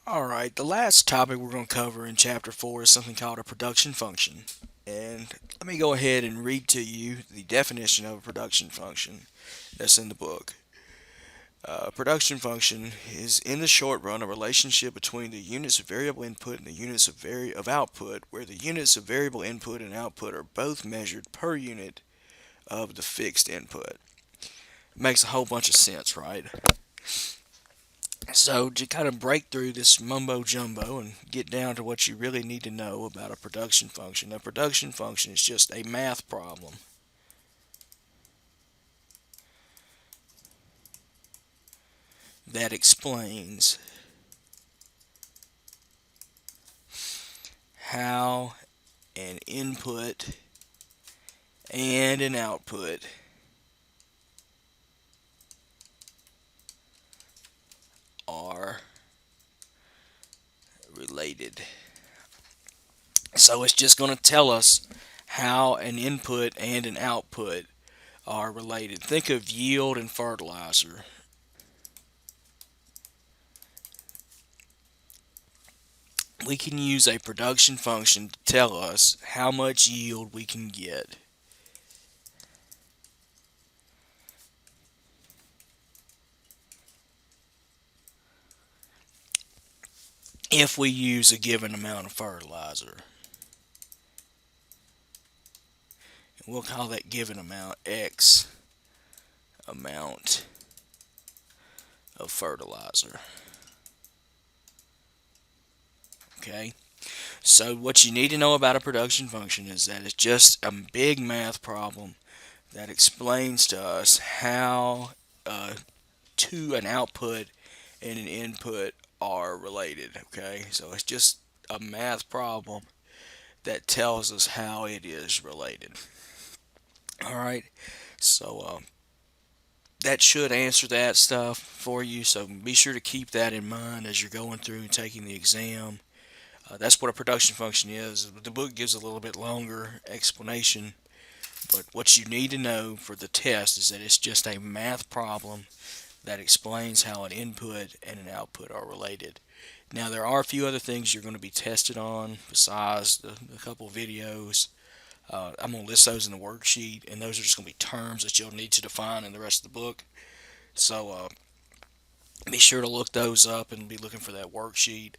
Alright, the last topic we're going to cover in Chapter 4 is something called a production function. And let me go ahead and read to you the definition of a production function that's in the book. A production function is, in the short run, a relationship between the units of variable input and the units of output, where the units of variable input and output are both measured per unit of the fixed input. It makes a whole bunch of sense, right? So, to kind of break through this mumbo jumbo and get down to what you really need to know about a production function is just a math problem that explains how an input and an output are related. So, it's just going to tell us how an input and an output are related. Think of yield and fertilizer. We can use a production function to tell us how much yield we can get if we use a given amount of fertilizer. We'll call that given amount X amount of fertilizer. Okay? So, what you need to know about a production function is that it's just a big math problem that explains to us how an output and an input are related. Okay? So, it's just a math problem that tells us how it is related. All right. So, that should answer that stuff for you. So be sure to keep that in mind as you're going through and taking the exam. That's what a production function is. The book gives a little bit longer explanation, but what you need to know for the test is that it's just a math problem that explains how an input and an output are related. Now, there are a few other things you're going to be tested on besides the couple videos. I'm going to list those in the worksheet, and those are just going to be terms that you'll need to define in the rest of the book. So be sure to look those up and be looking for that worksheet.